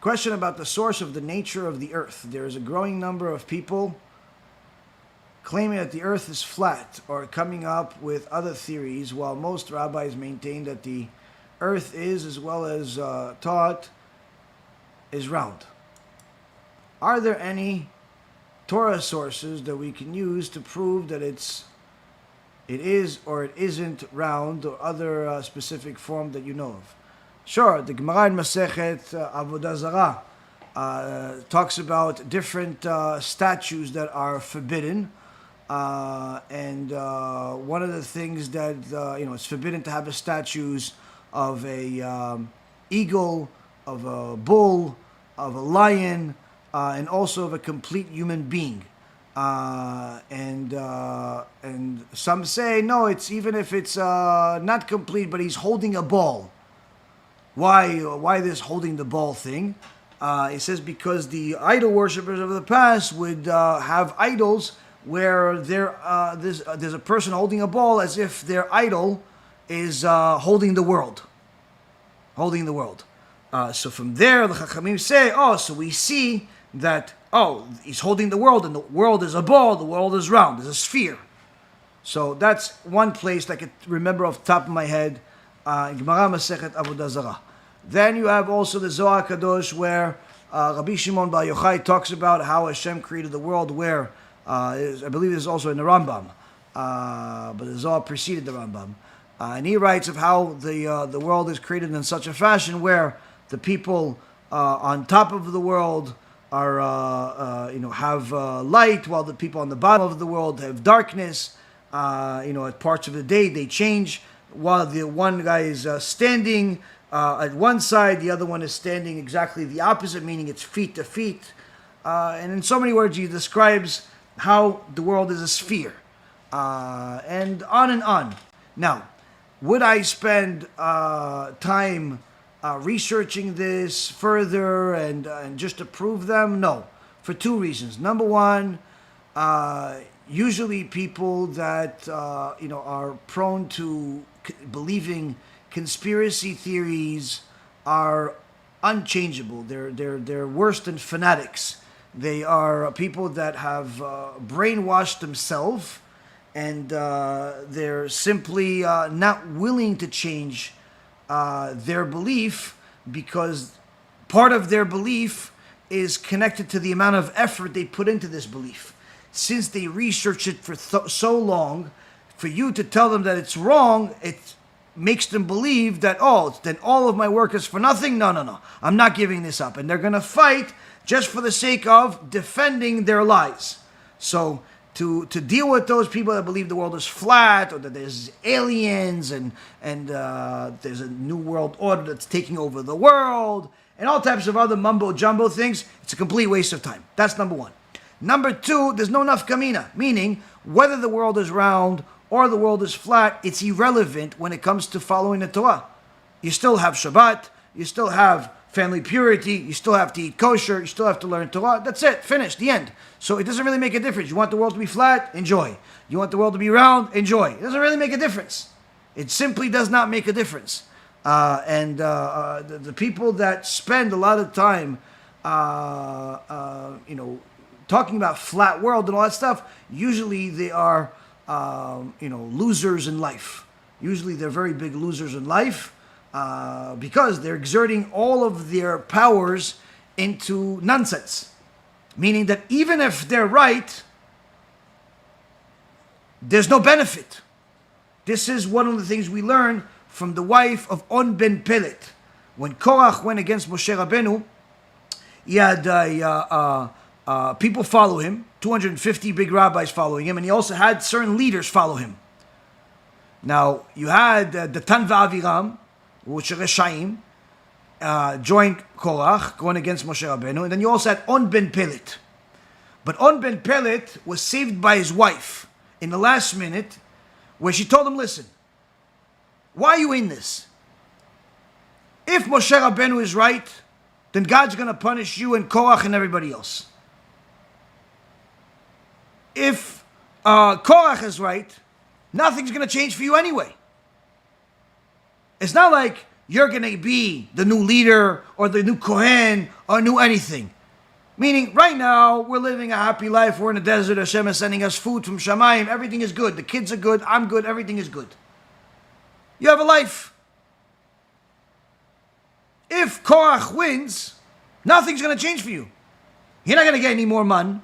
Question about the source of the nature of the earth. There is a growing number of people claiming that the earth is flat or coming up with other theories, while most rabbis maintain that the earth is, as well as taught, is round. Are there any Torah sources that we can use to prove that it is or it isn't round, or other specific form that you know of? Sure, the Gemara in Masechet Avodah Zarah talks about different statues that are forbidden, and one of the things that it's forbidden to have the statues of a eagle, of a bull, of a lion, and also of a complete human being. And some say no, it's even if it's not complete, but he's holding a ball. Why this holding the ball thing? It says because the idol worshippers of the past would have idols where there's a person holding a ball as if their idol is holding the world. Holding the world. So from there, the Chachamim say, so we see that, he's holding the world, and the world is a ball, the world is round, it's a sphere. So that's one place that I could remember off the top of my head, in Gemara Masechet Avodah Zarah. Then you have also the Zohar Kadosh, where Rabbi Shimon Bar Yochai talks about how Hashem created the world, where, I believe this is also in the Rambam, but the Zohar preceded the Rambam. And he writes of how the world is created in such a fashion where the people on top of the world are have light, while the people on the bottom of the world have darkness. At parts of the day they change. While the one guy is standing at one side, the other one is standing exactly the opposite, meaning it's feet to feet. And in so many words, he describes how the world is a sphere, and on and on. Now, would I spend time researching this further and just to prove them? No, for two reasons. Number one, usually people that are prone to believing conspiracy theories are unchangeable. They're worse than fanatics. They are people that have brainwashed themselves, and they're simply not willing to change their belief, because part of their belief is connected to the amount of effort they put into this belief. Since they researched it for so long, for you to tell them that it's wrong, it makes them believe that, then all of my work is for nothing. No, I'm not giving this up. And they're going to fight just for the sake of defending their lies. So to deal with those people that believe the world is flat, or that there's aliens and there's a new world order that's taking over the world, and all types of other mumbo jumbo things, it's a complete waste of time. That's number one. Number two, there's no nafkamina, meaning whether the world is round or the world is flat, it's irrelevant when it comes to following the Torah. You still have Shabbat, you still have family purity, you still have to eat kosher, you still have to learn Torah. That's it, finished, the end. So it doesn't really make a difference. You want the world to be flat? Enjoy. You want the world to be round? Enjoy. It doesn't really make a difference. It simply does not make a difference. The people that spend a lot of time, talking about flat world and all that stuff, usually they are, losers in life. Usually they're very big losers in life, because they're exerting all of their powers into nonsense. Meaning that even if they're right, there's no benefit. This is one of the things we learn from the wife of On ben Pelet. When Korach went against Moshe Rabbeinu, he had people follow him, 250 big rabbis following him, and he also had certain leaders follow him. Now, you had Datan v'Aviram, which are Reshaim, joined Korach, going against Moshe Rabbeinu, and then you also had On ben Pelet. But On ben Pelet was saved by his wife in the last minute, where she told him, listen, why are you in this? If Moshe Rabbeinu is right, then God's going to punish you and Korach and everybody else. If Korach is right, nothing's going to change for you anyway. It's not like you're going to be the new leader or the new Kohen or new anything. Meaning, right now, we're living a happy life. We're in the desert. Hashem is sending us food from Shamayim. Everything is good. The kids are good. I'm good. Everything is good. You have a life. If Korach wins, nothing's going to change for you. You're not going to get any more money.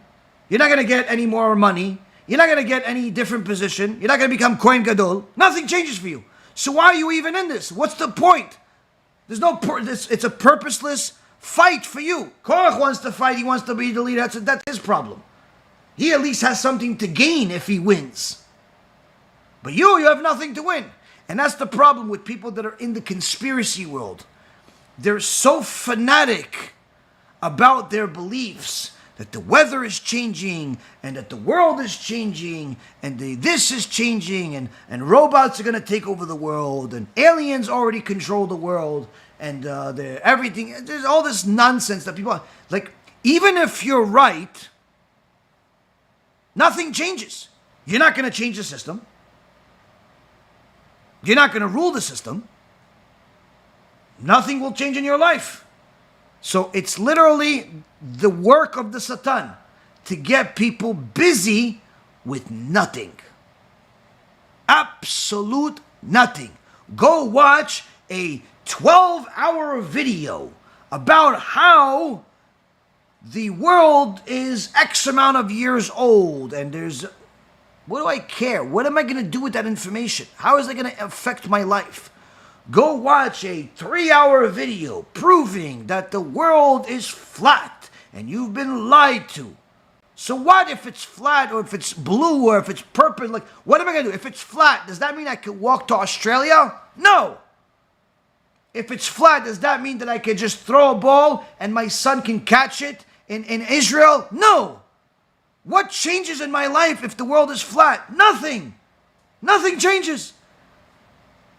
You're not going to get any more money. You're not going to get any different position. You're not going to become Kohen Gadol. Nothing changes for you. So why are you even in this? What's the point? There's no. It's a purposeless fight for you. Korach wants to fight. He wants to be the leader. That's his problem. He at least has something to gain if he wins. But you have nothing to win. And that's the problem with people that are in the conspiracy world. They're so fanatic about their beliefs that the weather is changing and that the world is changing and this is changing and robots are going to take over the world and aliens already control the world and everything. There's all this nonsense that people like. Even if you're right, nothing changes. You're not going to change the system. You're not going to rule the system. Nothing will change in your life. So it's literally the work of the Satan to get people busy with nothing. Absolute nothing. Go watch a 12-hour video about how the world is X amount of years old and there's... What do I care? What am I going to do with that information? How is it going to affect my life? Go watch a 3-hour video proving that the world is flat and you've been lied to. So what if it's flat or if it's blue or if it's purple? Like, what am I going to do? If it's flat, does that mean I could walk to Australia? No. If it's flat, does that mean that I could just throw a ball and my son can catch it in Israel? No. What changes in my life if the world is flat? Nothing. Nothing changes.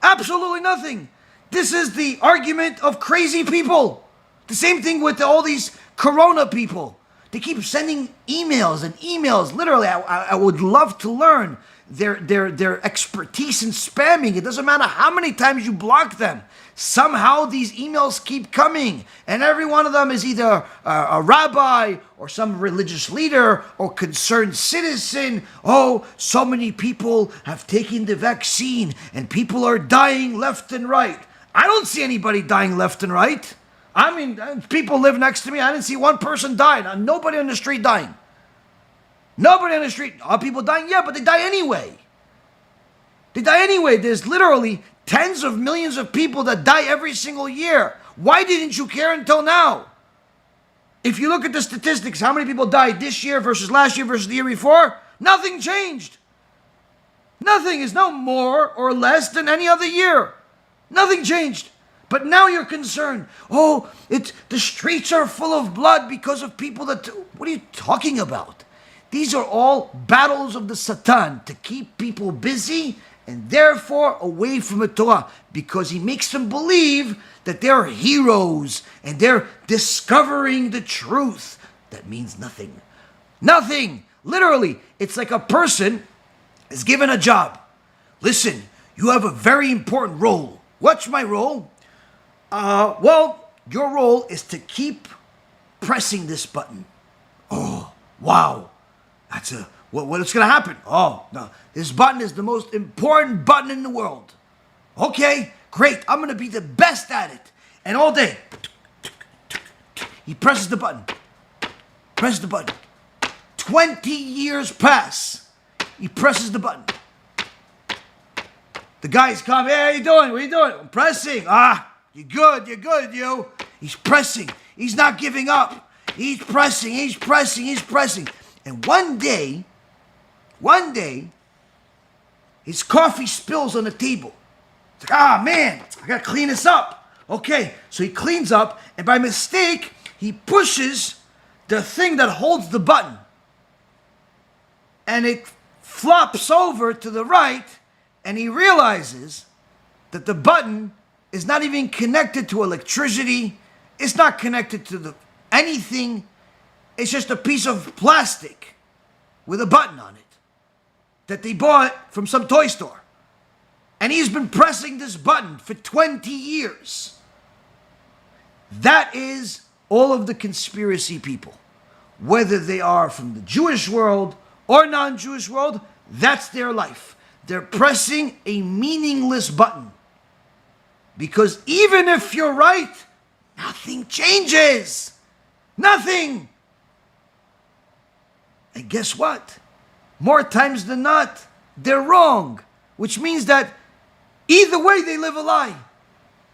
Absolutely nothing. This is the argument of crazy people. The same thing with all these corona people. They keep sending emails and emails. Literally, I would love to learn their expertise in spamming. It doesn't matter how many times you block them. Somehow these emails keep coming. And every one of them is either a rabbi or some religious leader or concerned citizen. Oh, so many people have taken the vaccine and people are dying left and right. I don't see anybody dying left and right. I mean, people live next to me. I didn't see one person die. Nobody on the street dying. Nobody on the street. Are people dying? Yeah, but they die anyway. They die anyway. There's literally tens of millions of people that die every single year. Why didn't you care until now? If you look at the statistics, how many people died this year versus last year versus the year before? Nothing changed. Nothing is no more or less than any other year. Nothing changed. But now you're concerned. Oh, the streets are full of blood because of people that... What are you talking about? These are all battles of the Satan to keep people busy and therefore away from the Torah, because he makes them believe that they're heroes and they're discovering the truth. That means nothing. Nothing. Literally, it's like a person is given a job. Listen, you have a very important role. What's my role? Well, your role is to keep pressing this button. Oh, wow. That's what's going to happen? Oh, no. This button is the most important button in the world. Okay, great. I'm going to be the best at it. And all day, he presses the button. Presses the button. 20 years pass. He presses the button. The guys come, hey, how you doing? What are you doing? I'm pressing. You're good, you. He's pressing. He's not giving up. He's pressing. And one day, his coffee spills on the table. It's like, man, I gotta clean this up. Okay, so he cleans up, and by mistake, he pushes the thing that holds the button. And it flops over to the right, and he realizes that the button is not even connected to electricity. It's not connected to anything. It's just a piece of plastic with a button on it that they bought from some toy store. and he's been pressing this button for 20 years. That is all of the conspiracy people. Whether they are from the Jewish world or non-Jewish world, that's their life. They're pressing a meaningless button. Because even if you're right, nothing changes. Nothing. And guess what? More times than not, they're wrong. Which means that either way they live a lie.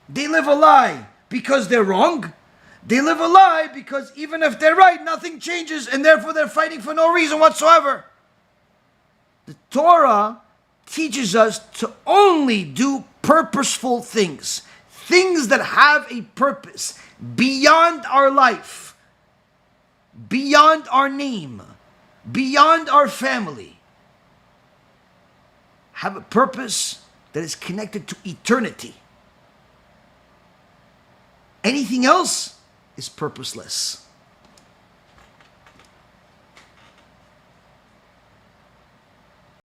They live a lie because they're wrong. They live a lie because even if they're right, nothing changes, and therefore they're fighting for no reason whatsoever. The Torah teaches us to only do purposeful things. Things that have a purpose beyond our life, beyond our name, beyond our family. Have a purpose that is connected to eternity. Anything else is purposeless.